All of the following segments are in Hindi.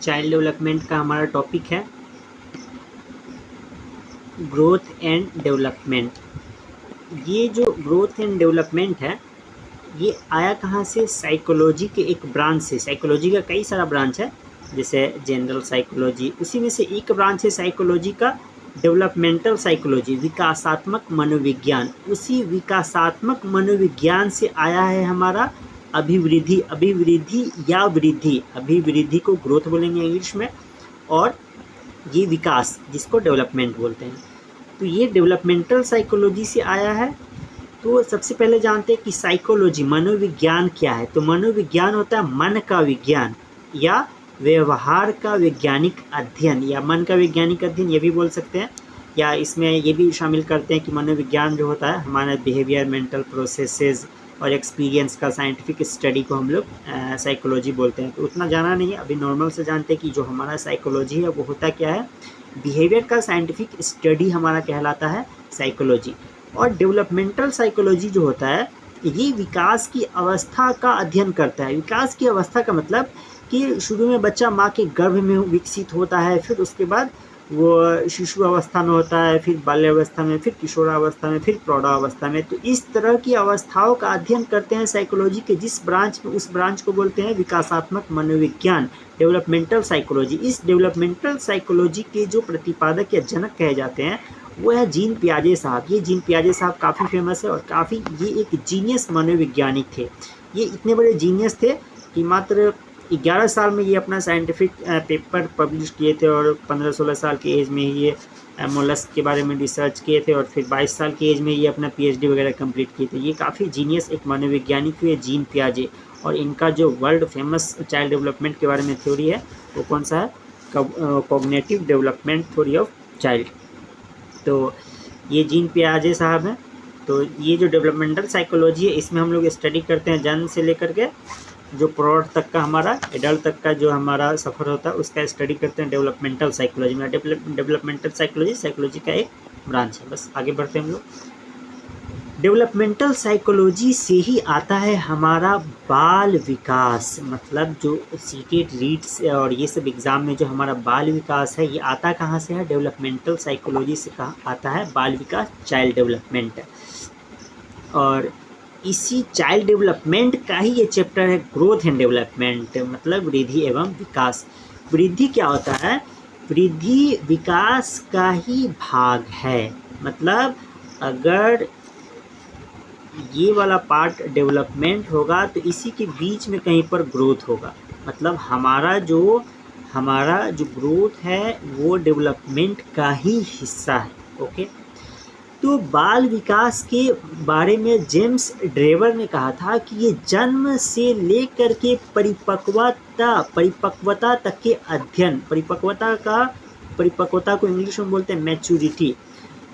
चाइल्ड डेवलपमेंट का हमारा टॉपिक है ग्रोथ एंड डेवलपमेंट। ये जो ग्रोथ एंड डेवलपमेंट है ये आया कहाँ से? साइकोलॉजी के एक ब्रांच से। साइकोलॉजी का कई सारा ब्रांच है, जैसे जनरल साइकोलॉजी, उसी में से एक ब्रांच है साइकोलॉजी का डेवलपमेंटल साइकोलॉजी, विकासात्मक मनोविज्ञान। उसी विकासात्मक मनोविज्ञान से आया है हमारा अभिवृद्धि। अभिवृद्धि या वृद्धि, अभिवृद्धि को ग्रोथ बोलेंगे इंग्लिश में, और ये विकास जिसको डेवलपमेंट बोलते हैं। तो ये डेवलपमेंटल साइकोलॉजी से आया है। तो सबसे पहले जानते हैं कि साइकोलॉजी मनोविज्ञान क्या है। तो मनोविज्ञान होता है मन का विज्ञान या व्यवहार का वैज्ञानिक अध्ययन, या मन का वैज्ञानिक अध्ययन ये भी बोल सकते हैं, या इसमें ये भी शामिल करते हैं कि मनोविज्ञान जो होता है हमारा बिहेवियर, मेंटल प्रोसेसेस और एक्सपीरियंस का साइंटिफिक स्टडी को हम लोग साइकोलॉजी बोलते हैं। तो उतना जाना नहीं है, अभी नॉर्मल से जानते हैं कि जो हमारा साइकोलॉजी है वो होता क्या है। बिहेवियर का साइंटिफिक स्टडी हमारा कहलाता है साइकोलॉजी। और डेवलपमेंटल साइकोलॉजी जो होता है ये विकास की अवस्था का अध्ययन करता है। विकास की अवस्था का मतलब कि शुरू में बच्चा माँ के गर्भ में विकसित होता है, फिर उसके बाद वो शिशु अवस्था में होता है, फिर बाल्यावस्था में, फिर किशोरावस्था में, फिर प्रौढ़ावस्था में। तो इस तरह की अवस्थाओं का अध्ययन करते हैं साइकोलॉजी के जिस ब्रांच में, उस ब्रांच को बोलते हैं विकासात्मक मनोविज्ञान, डेवलपमेंटल साइकोलॉजी। इस डेवलपमेंटल साइकोलॉजी के जो प्रतिपादक या जनक कहे जाते हैं वो है जीन पियाजे साहब। ये जीन पियाजे साहब काफ़ी फेमस है और काफ़ी ये एक जीनियस मनोवैज्ञानिक थे। ये इतने बड़े जीनियस थे कि मात्र 11 साल में ये अपना साइंटिफिक पेपर पब्लिश किए थे, और 15-16 साल की एज में ही ये मोलस्क के बारे में रिसर्च किए थे, और फिर 22 साल की एज में ये अपना PhD वगैरह कंप्लीट किए थे। ये काफ़ी जीनियस एक मनोवैज्ञानिक हुए जीन पियाजे। और इनका जो वर्ल्ड फेमस चाइल्ड डेवलपमेंट के बारे में थ्योरी है वो कौन सा है? Cognitive development theory of child. तो ये जीन पियाजे साहब हैं। तो ये जो डेवलपमेंटल साइकोलॉजी है इसमें हम लोग स्टडी करते हैं जन्म से लेकर के जो प्रौढ़ तक का हमारा, एडल्ट तक का जो हमारा सफ़र होता है उसका स्टडी करते हैं डेवलपमेंटल साइकोलॉजी में। डेवलपमेंटल साइकोलॉजी साइकोलॉजी का एक ब्रांच है। बस आगे बढ़ते हैं हम लोग। डेवलपमेंटल साइकोलॉजी से ही आता है हमारा बाल विकास। मतलब जो सीटेट रीट्स और ये सब एग्ज़ाम में जो हमारा बाल विकास है ये आता कहाँ से है? डेवलपमेंटल साइकोलॉजी से कहा आता है बाल विकास, चाइल्ड डेवलपमेंट। और इसी चाइल्ड डेवलपमेंट का ही ये चैप्टर है ग्रोथ एंड डेवलपमेंट, मतलब वृद्धि एवं विकास। वृद्धि क्या होता है? वृद्धि विकास का ही भाग है। मतलब अगर ये वाला पार्ट डेवलपमेंट होगा तो इसी के बीच में कहीं पर ग्रोथ होगा। मतलब हमारा जो ग्रोथ है वो डेवलपमेंट का ही हिस्सा है। ओके, तो बाल विकास के बारे में जेम्स ड्रेवर ने कहा था कि ये जन्म से लेकर के परिपक्वता तक के अध्ययन, परिपक्वता को इंग्लिश में बोलते हैं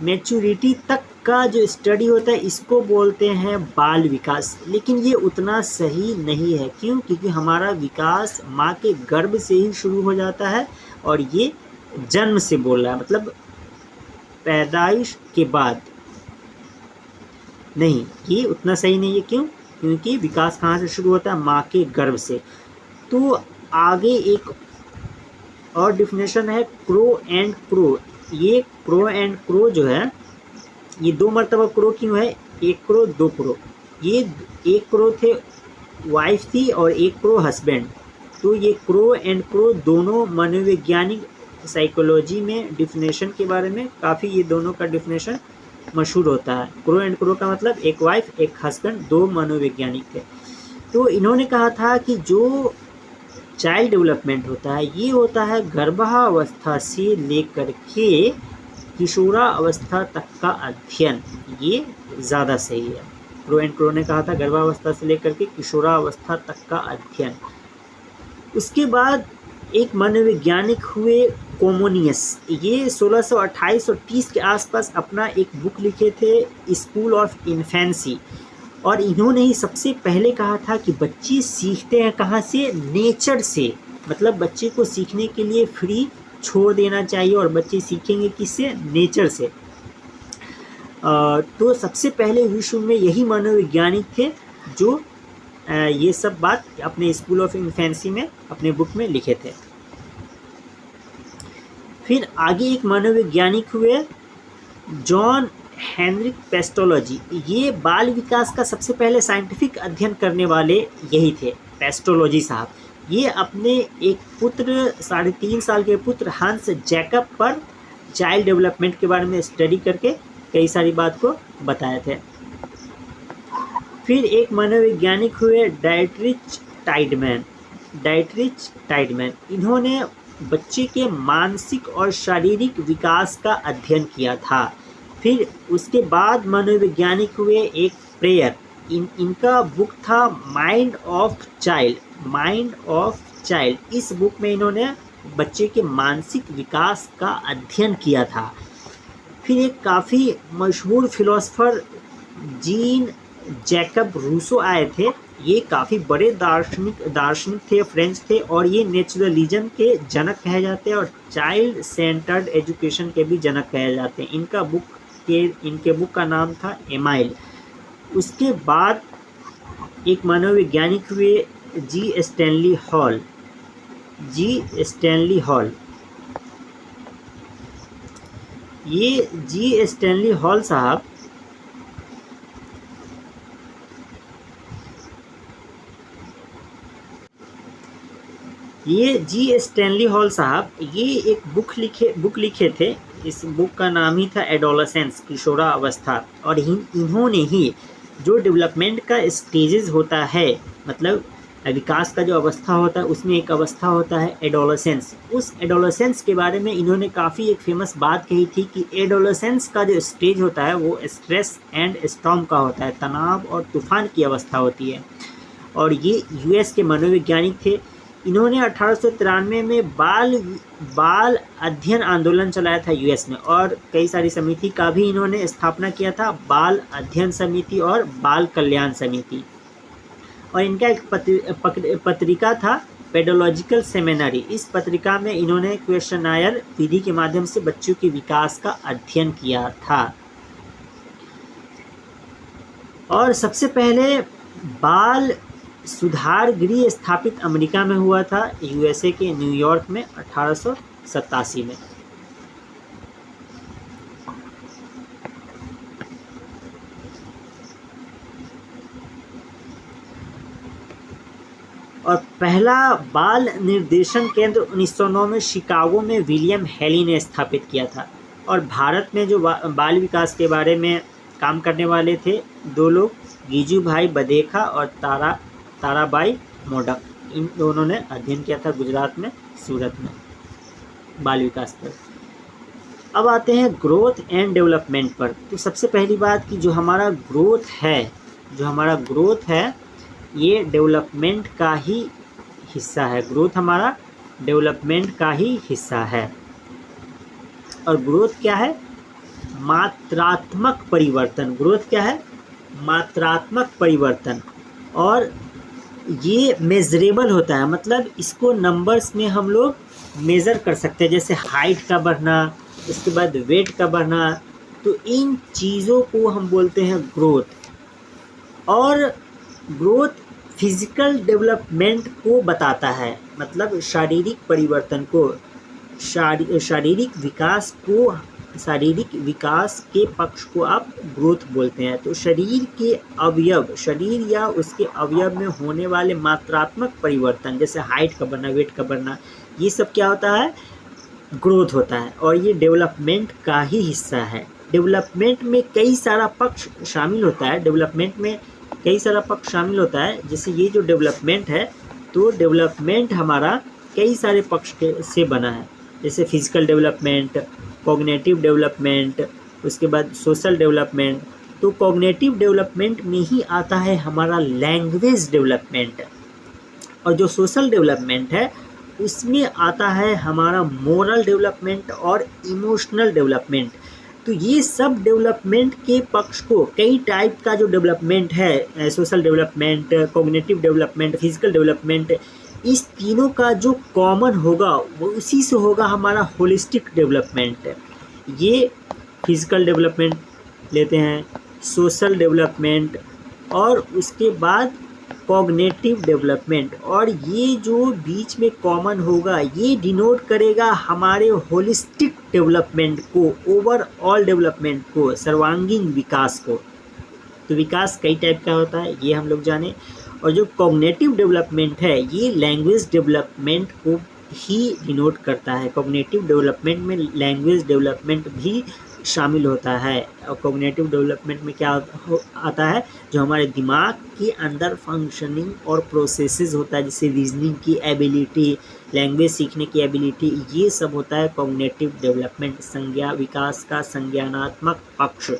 मैच्योरिटी तक का जो स्टडी होता है इसको बोलते हैं बाल विकास। लेकिन ये उतना सही नहीं है। क्यों? क्योंकि हमारा विकास माँ के गर्भ से ही शुरू हो जाता है और ये जन्म से बोल रहा है, मतलब पैदाइश के बाद नहीं। ये उतना सही नहीं है। क्यों? क्योंकि विकास कहाँ से शुरू होता है? माँ के गर्भ से। तो आगे एक और डिफिनेशन है क्रो एंड क्रो। ये क्रो एंड क्रो जो है ये 2 मरतबा क्रो क्यों है? 1 क्रो 2 क्रो। ये 1 क्रो थे वाइफ थी और 1 क्रो हस्बैंड। तो ये क्रो एंड क्रो दोनों मनोवैज्ञानिक साइकोलॉजी में डिफिनेशन के बारे में काफ़ी, ये दोनों का डिफिनेशन मशहूर होता है। क्रो एंड क्रो का मतलब एक वाइफ एक हस्बैंड, 2 मनोवैज्ञानिक थे। तो इन्होंने कहा था कि जो चाइल्ड डेवलपमेंट होता है ये होता है गर्भावस्था से लेकर के किशोरावस्था तक का अध्ययन। ये ज़्यादा सही है। क्रो एंड क्रो ने कहा था गर्भावस्था से लेकर के किशोरावस्था तक का अध्ययन। उसके बाद एक मनोवैज्ञानिक हुए कोमोनियस। ये 1628 और 30 के आसपास अपना एक बुक लिखे थे स्कूल ऑफ इन्फेंसी। और इन्होंने ही सबसे पहले कहा था कि बच्चे सीखते हैं कहाँ से? नेचर से। मतलब बच्चे को सीखने के लिए फ्री छोड़ देना चाहिए और बच्चे सीखेंगे किससे? नेचर से। तो सबसे पहले विश्व में यही मनोवैज्ञानिक थे जो ये सब बात अपने स्कूल ऑफ इन्फेंसी में अपने बुक में लिखे थे। फिर आगे एक मनोवैज्ञानिक हुए जॉन हेनरिक पेस्टोलॉजी। ये बाल विकास का सबसे पहले साइंटिफिक अध्ययन करने वाले यही थे, पेस्टोलॉजी साहब। ये अपने एक पुत्र 3.5 साल के पुत्र हंस जैकब पर चाइल्ड डेवलपमेंट के बारे में स्टडी करके कई सारी बात को बताए थे। फिर एक मनोवैज्ञानिक हुए डाइटरिच टाइडमैन। इन्होंने बच्चे के मानसिक और शारीरिक विकास का अध्ययन किया था। फिर उसके बाद मनोवैज्ञानिक हुए एक प्रेयर। इनका बुक था माइंड ऑफ चाइल्ड। इस बुक में इन्होंने बच्चे के मानसिक विकास का अध्ययन किया था। फिर एक काफ़ी मशहूर फिलोसफर जीन जैकब रूसो आए थे। ये काफ़ी बड़े दार्शनिक थे, फ्रेंच थे, और ये नेचुरलिज्म के जनक कहे जाते हैं और चाइल्ड सेंटर्ड एजुकेशन के भी जनक कहे जाते हैं। इनके बुक का नाम था एमाइल। उसके बाद एक मनोवैज्ञानिक हुए जी स्टैनली हॉल। ये जी स्टैनली हॉल साहब ये एक बुक लिखे थे। इस बुक का नाम ही था एडोलसेंस, किशोरावस्था। और इन्होंने ही जो डेवलपमेंट का स्टेजेस होता है, मतलब विकास का जो अवस्था होता है, उसमें एक अवस्था होता है एडोलसेंस। उस एडोलसेंस के बारे में इन्होंने काफ़ी एक फेमस बात कही थी कि एडोलसेंस का जो स्टेज होता है वो स्ट्रेस एंड स्टॉर्म का होता है, तनाव और तूफान की अवस्था होती है। और ये यूएस के मनोवैज्ञानिक थे। इन्होंने 1893 में बाल अध्ययन आंदोलन चलाया था यूएस में, और कई सारी समिति का भी इन्होंने स्थापना किया था, बाल अध्ययन समिति और बाल कल्याण समिति। और इनका एक पत्रिका था पेडोलॉजिकल सेमिनरी। इस पत्रिका में इन्होंने क्वेश्चनायर विधि के माध्यम से बच्चों के विकास का अध्ययन किया था। और सबसे पहले बाल सुधार गृह स्थापित अमेरिका में हुआ था, यूएसए के न्यूयॉर्क में 1887 में। और पहला बाल निर्देशन केंद्र 1909 में शिकागो में विलियम हेली ने स्थापित किया था। और भारत में जो बाल विकास के बारे में काम करने वाले थे 2 लोग, गिजुभाई बधेखा और ताराबाई मोडक। इन दोनों ने अध्ययन किया था गुजरात में, सूरत में, बाल विकास पर। अब आते हैं ग्रोथ एंड डेवलपमेंट पर। तो सबसे पहली बात कि जो हमारा ग्रोथ है ये डेवलपमेंट का ही हिस्सा है। ग्रोथ हमारा डेवलपमेंट का ही हिस्सा है। और ग्रोथ क्या है? मात्रात्मक परिवर्तन। ग्रोथ क्या है? मात्रात्मक परिवर्तन। और ये मेजरेबल होता है, मतलब इसको नंबर्स में हम लोग मेज़र कर सकते हैं, जैसे हाइट का बढ़ना, उसके बाद वेट का बढ़ना। तो इन चीज़ों को हम बोलते हैं ग्रोथ। और ग्रोथ फिजिकल डेवलपमेंट को बताता है, मतलब शारीरिक परिवर्तन को, शारीरिक विकास के पक्ष को आप ग्रोथ बोलते हैं। तो शरीर या उसके अवयव में होने वाले मात्रात्मक परिवर्तन, जैसे हाइट का बढ़ना, वेट का बढ़ना, ये सब क्या होता है? ग्रोथ होता है। और ये डेवलपमेंट का ही हिस्सा है। डेवलपमेंट में कई सारा पक्ष शामिल होता है। जैसे ये जो डेवलपमेंट है, तो डेवलपमेंट हमारा कई सारे पक्ष से बना है, जैसे फिजिकल डेवलपमेंट, कॉग्निटिव डेवलपमेंट, उसके बाद सोशल डेवलपमेंट। तो कॉग्निटिव डेवलपमेंट में ही आता है हमारा लैंग्वेज डेवलपमेंट। और जो सोशल डेवलपमेंट है उसमें आता है हमारा मोरल डेवलपमेंट और इमोशनल डेवलपमेंट। तो ये सब डेवलपमेंट के पक्ष को, कई टाइप का जो डेवलपमेंट है, social development, cognitive development, physical development, इस तीनों का जो कॉमन होगा वो उसी से होगा हमारा होलिस्टिक डेवलपमेंट। ये फिजिकल डेवलपमेंट लेते हैं, सोशल डेवलपमेंट, और उसके बाद कॉग्निटिव डेवलपमेंट, और ये जो बीच में कॉमन होगा ये डिनोट करेगा हमारे होलिस्टिक डेवलपमेंट को, ओवरऑल डेवलपमेंट को, सर्वांगीण विकास को। तो विकास कई टाइप का होता है ये हम लोग जाने। और जो कॉग्निटिव डेवलपमेंट है ये लैंग्वेज डेवलपमेंट को ही डिनोट करता है। कॉग्निटिव डेवलपमेंट में लैंग्वेज डेवलपमेंट भी शामिल होता है। और कॉग्निटिव डेवलपमेंट में क्या आता है, जो हमारे दिमाग के अंदर फंक्शनिंग और प्रोसेसेस होता है, जैसे रीजनिंग की एबिलिटी, लैंग्वेज सीखने की एबिलिटी, ये सब होता है कॉग्निटिव डेवलपमेंट, संज्ञा विकास का संज्ञानात्मक पक्ष।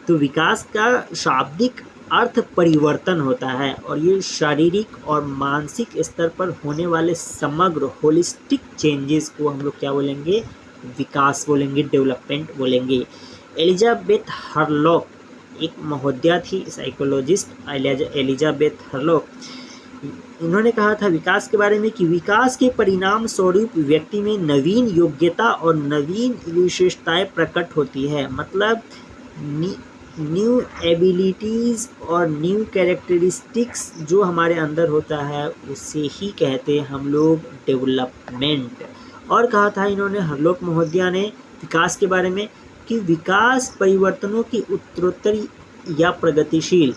तो विकास का शाब्दिक अर्थ परिवर्तन होता है, और ये शारीरिक और मानसिक स्तर पर होने वाले समग्र होलिस्टिक चेंजेस को हम लोग क्या बोलेंगे, विकास बोलेंगे, डेवलपमेंट बोलेंगे। एलिजाबेथ हरलॉक एक महोदया थी, साइकोलॉजिस्ट एलिजाबेथ हरलॉक, उन्होंने कहा था विकास के बारे में कि विकास के परिणाम स्वरूप व्यक्ति में नवीन योग्यता और नवीन विशेषताएं प्रकट होती है। मतलब न्यू एबिलिटीज़ और न्यू कैरेक्टरिस्टिक्स जो हमारे अंदर होता है उसे ही कहते हैं हम लोग डेवलपमेंट। और कहा था इन्होंने, हरलॉक महोदया ने विकास के बारे में कि विकास परिवर्तनों की उत्तरोत्तर या प्रगतिशील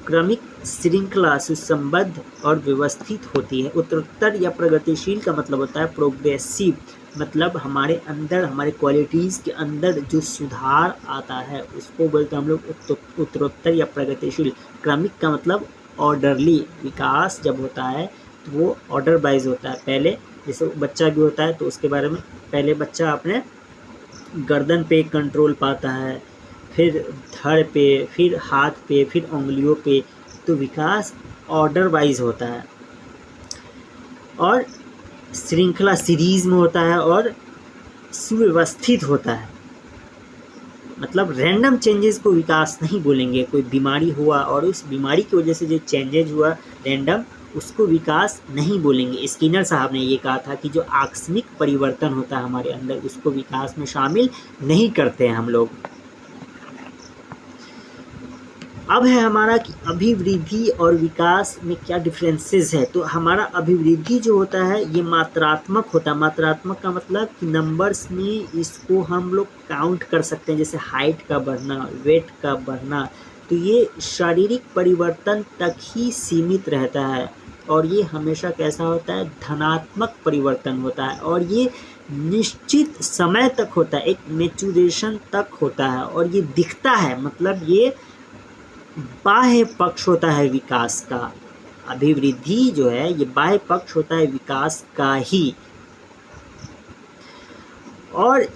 क्रमिक श्रृंखला सुसंबद्ध और व्यवस्थित होती है। उत्तरोत्तर या प्रगतिशील का मतलब होता है प्रोग्रेसिव, मतलब हमारे अंदर, हमारे क्वालिटीज़ के अंदर जो सुधार आता है उसको बोलते हैं हम लोग उत्तरोत्तर या प्रगतिशील। क्रमिक का मतलब ऑर्डरली, विकास जब होता है तो वो ऑर्डर वाइज होता है। पहले जैसे बच्चा भी होता है तो उसके बारे में, पहले बच्चा अपने गर्दन पे कंट्रोल पाता है, फिर धड़ पे, फिर हाथ पे, फिर उंगलियों पे। तो विकास ऑर्डर वाइज होता है, और श्रृंखला सीरीज में होता है, और सुव्यवस्थित होता है। मतलब रैंडम चेंजेस को विकास नहीं बोलेंगे। कोई बीमारी हुआ और उस बीमारी की वजह से जो चेंजेज हुआ रैंडम, उसको विकास नहीं बोलेंगे। स्किनर साहब ने ये कहा था कि जो आकस्मिक परिवर्तन होता है हमारे अंदर उसको विकास में शामिल नहीं करते हैं हम लोग। अब है हमारा कि अभिवृद्धि और विकास में क्या डिफरेंसेस है। तो हमारा अभिवृद्धि जो होता है ये मात्रात्मक होता है। मात्रात्मक का मतलब कि नंबर्स में इसको हम लोग काउंट कर सकते हैं, जैसे हाइट का बढ़ना, वेट का बढ़ना। तो ये शारीरिक परिवर्तन तक ही सीमित रहता है, और ये हमेशा कैसा होता है, धनात्मक परिवर्तन होता है, और ये निश्चित समय तक होता है, एक मैच्योरेशन तक होता है, और ये दिखता है। मतलब ये बाह्य पक्ष होता है विकास का। अभिवृद्धि जो है ये बाह्य पक्ष होता है विकास का ही। और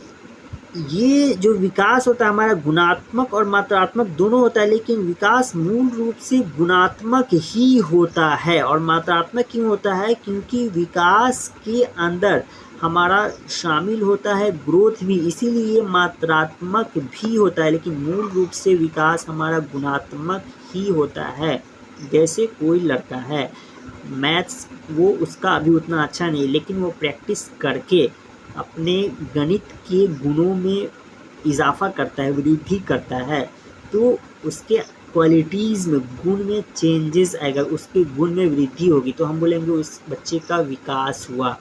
ये जो विकास होता है हमारा गुणात्मक और मात्रात्मक दोनों होता है, लेकिन विकास मूल रूप से गुणात्मक ही होता है। और मात्रात्मक क्यों होता है, क्योंकि विकास के अंदर हमारा शामिल होता है ग्रोथ भी, इसीलिए मात्रात्मक भी होता है, लेकिन मूल रूप से विकास हमारा गुणात्मक ही होता है। जैसे कोई लड़का है, मैथ्स वो उसका अभी उतना अच्छा नहीं, लेकिन वो प्रैक्टिस करके अपने गणित के गुणों में इजाफा करता है, वृद्धि करता है, तो उसके क्वालिटीज़ में, गुण में चेंजेस आएगा, उसके गुण में वृद्धि होगी, तो हम बोलेंगे उस बच्चे का विकास हुआ।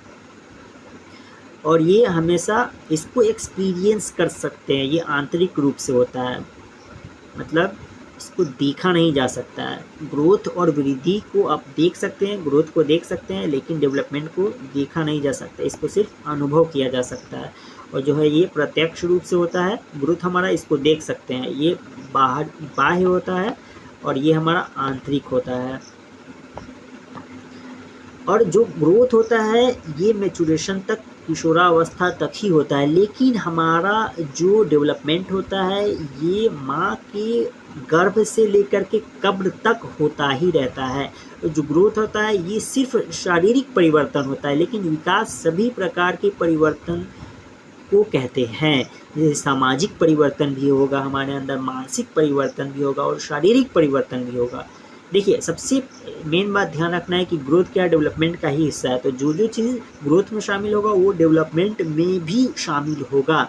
और ये हमेशा इसको एक्सपीरियंस कर सकते हैं, ये आंतरिक रूप से होता है, मतलब इसको देखा नहीं जा सकता है। ग्रोथ और वृद्धि को आप देख सकते हैं, ग्रोथ को देख सकते हैं, लेकिन डेवलपमेंट को देखा नहीं जा सकता, इसको सिर्फ अनुभव किया जा सकता है। और जो है ये प्रत्यक्ष रूप से होता है, ग्रोथ हमारा इसको देख सकते हैं, ये बाह्य होता है, और ये हमारा आंतरिक होता है। और जो ग्रोथ होता है ये मैच्योरेशन तक, किशोरावस्था तक ही होता है, लेकिन हमारा जो डेवलपमेंट होता है ये माँ के गर्भ से लेकर के कब्र तक होता ही रहता है। तो जो ग्रोथ होता है ये सिर्फ शारीरिक परिवर्तन होता है, लेकिन विकास सभी प्रकार के परिवर्तन को कहते हैं। जैसे सामाजिक परिवर्तन भी होगा हमारे अंदर, मानसिक परिवर्तन भी होगा, और शारीरिक परिवर्तन भी होगा। देखिए सबसे मेन बात ध्यान रखना है कि ग्रोथ क्या डेवलपमेंट का ही हिस्सा है। तो जो जो चीज़ ग्रोथ में शामिल होगा वो डेवलपमेंट में भी शामिल होगा।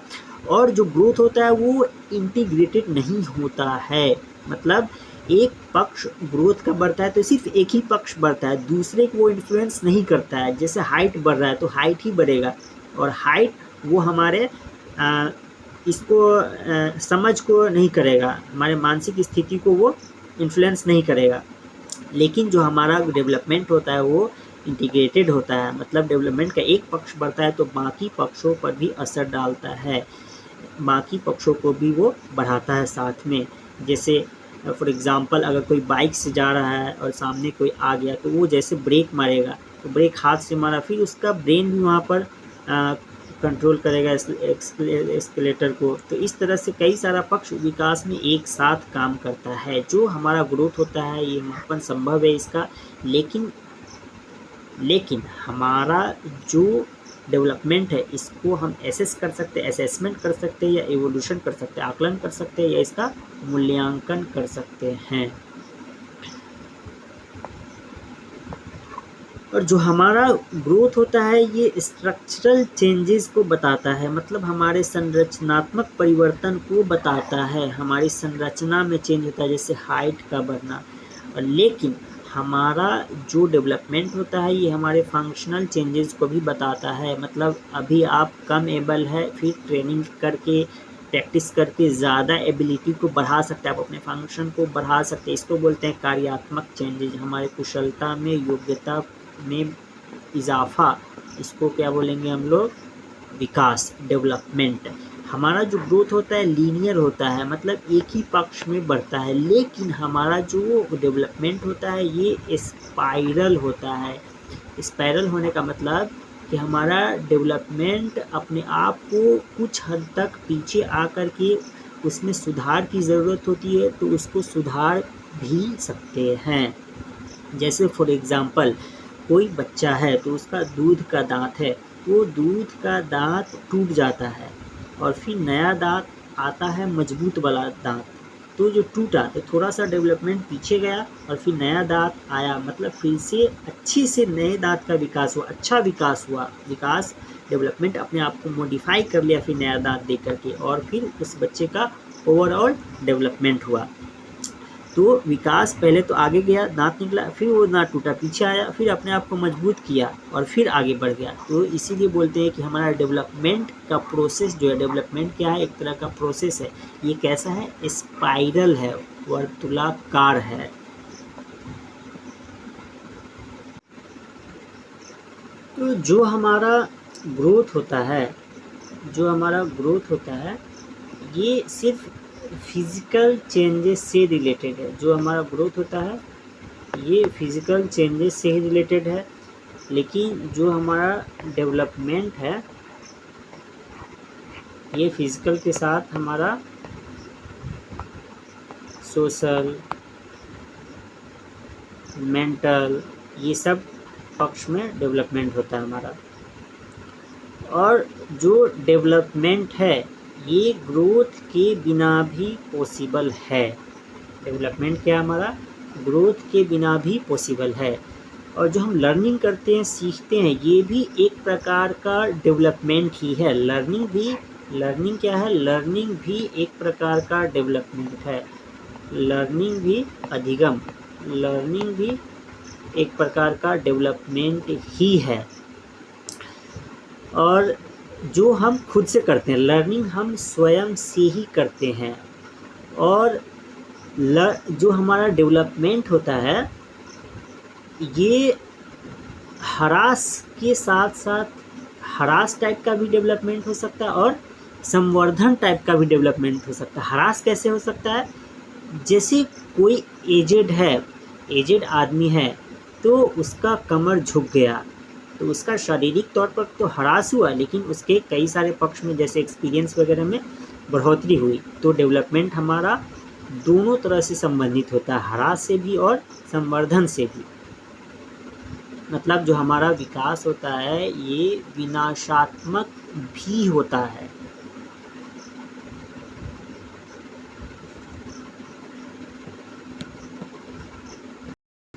और जो ग्रोथ होता है वो इंटीग्रेटेड नहीं होता है, मतलब एक पक्ष ग्रोथ का बढ़ता है तो सिर्फ एक ही पक्ष बढ़ता है, दूसरे को वो इन्फ्लुएंस नहीं करता है। जैसे हाइट बढ़ रहा है तो हाइट ही बढ़ेगा, और हाइट वो हमारे इसको समझ को नहीं करेगा, हमारे मानसिक स्थिति को वो इन्फ्लुएंस नहीं करेगा। लेकिन जो हमारा डेवलपमेंट होता है वो इंटीग्रेटेड होता है, मतलब डेवलपमेंट का एक पक्ष बढ़ता है तो बाकी पक्षों पर भी असर डालता है, बाकी पक्षों को भी वो बढ़ाता है साथ में। जैसे फॉर एग्ज़ाम्पल अगर कोई बाइक से जा रहा है और सामने कोई आ गया तो वो जैसे ब्रेक मारेगा तो ब्रेक हाथ से मारा, फिर उसका ब्रेन भी वहाँ पर कंट्रोल करेगा एस्केलेटर को। तो इस तरह से कई सारा पक्ष विकास में एक साथ काम करता है। जो हमारा ग्रोथ होता है ये मापन संभव है इसका, लेकिन हमारा जो डेवलपमेंट है इसको हम असेसमेंट कर सकते हैं या एवोल्यूशन कर सकते हैं, आकलन कर सकते हैं या इसका मूल्यांकन कर सकते हैं। और जो हमारा ग्रोथ होता है ये स्ट्रक्चरल चेंजेस को बताता है, मतलब हमारे संरचनात्मक परिवर्तन को बताता है, हमारी संरचना में चेंज होता है जैसे हाइट का बढ़ना। और लेकिन हमारा जो डेवलपमेंट होता है ये हमारे फंक्शनल चेंजेस को भी बताता है, मतलब अभी आप कम एबल है, फिर ट्रेनिंग करके प्रैक्टिस करके ज़्यादा एबिलिटी को बढ़ा सकते हैं, आप अपने फंक्शन को बढ़ा सकते हैं। इसको बोलते हैं कार्यात्मक चेंजेस, हमारे कुशलता में, योग्यता में इजाफा, इसको क्या बोलेंगे हम लोग, विकास, डेवलपमेंट। हमारा जो ग्रोथ होता है लीनियर होता है, मतलब एक ही पक्ष में बढ़ता है, लेकिन हमारा जो डेवलपमेंट होता है ये स्पाइरल होता है। स्पाइरल होने का मतलब कि हमारा डेवलपमेंट अपने आप को कुछ हद तक पीछे आकर के उसमें सुधार की ज़रूरत होती है तो उसको सुधार भी सकते हैं। जैसे फॉर एग्ज़ाम्पल कोई बच्चा है तो उसका दूध का दांत है, वो दूध का दांत टूट जाता है और फिर नया दांत आता है, मजबूत वाला दांत। तो जो टूटा तो थोड़ा सा डेवलपमेंट पीछे गया और फिर नया दांत आया, मतलब फिर से अच्छे से नए दांत का विकास हुआ, अच्छा विकास हुआ, विकास डेवलपमेंट अपने आप को मॉडिफाई कर लिया फिर नया दांत दे करके, और फिर उस बच्चे का ओवरऑल डेवलपमेंट हुआ। तो विकास पहले तो आगे गया, दांत निकला, फिर वो दांत टूटा, पीछे आया, फिर अपने आप को मजबूत किया और फिर आगे बढ़ गया। तो इसीलिए बोलते हैं कि हमारा डेवलपमेंट का प्रोसेस जो है, डेवलपमेंट क्या है, एक तरह का प्रोसेस है। ये कैसा है, स्पाइरल है, वर्तुलाकार है। तो जो हमारा ग्रोथ होता है, ये सिर्फ फिज़िकल चेंजेस से रिलेटेड है। जो हमारा ग्रोथ होता है ये फिज़िकल चेंजेस से ही रिलेटेड है, लेकिन जो हमारा डेवलपमेंट है ये फिज़िकल के साथ हमारा सोशल, मेंटल, ये सब पक्ष में डेवलपमेंट होता है हमारा। और जो डेवलपमेंट है ये ग्रोथ के बिना भी पॉसिबल है। डेवलपमेंट क्या हमारा ग्रोथ के बिना भी पॉसिबल है। और जो हम लर्निंग करते हैं, सीखते हैं, ये भी एक प्रकार का डेवलपमेंट ही है। लर्निंग क्या है, लर्निंग भी एक प्रकार का डेवलपमेंट है। लर्निंग भी एक प्रकार का डेवलपमेंट ही है। और जो हम खुद से करते हैं, लर्निंग हम स्वयं से ही करते हैं। और जो हमारा डेवलपमेंट होता है ये हरास के साथ साथ हरास टाइप का भी डेवलपमेंट हो सकता है और संवर्धन टाइप का भी डेवलपमेंट हो सकता है। हरास कैसे हो सकता है, जैसे कोई एजेड आदमी है तो उसका कमर झुक गया तो उसका शारीरिक तौर पर तो हरास हुआ, लेकिन उसके कई सारे पक्ष में जैसे एक्सपीरियंस वगैरह में बढ़ोतरी हुई। तो डेवलपमेंट हमारा दोनों तरह से संबंधित होता है, हरास से भी और संवर्धन से भी। मतलब जो हमारा विकास होता है ये विनाशात्मक भी होता है।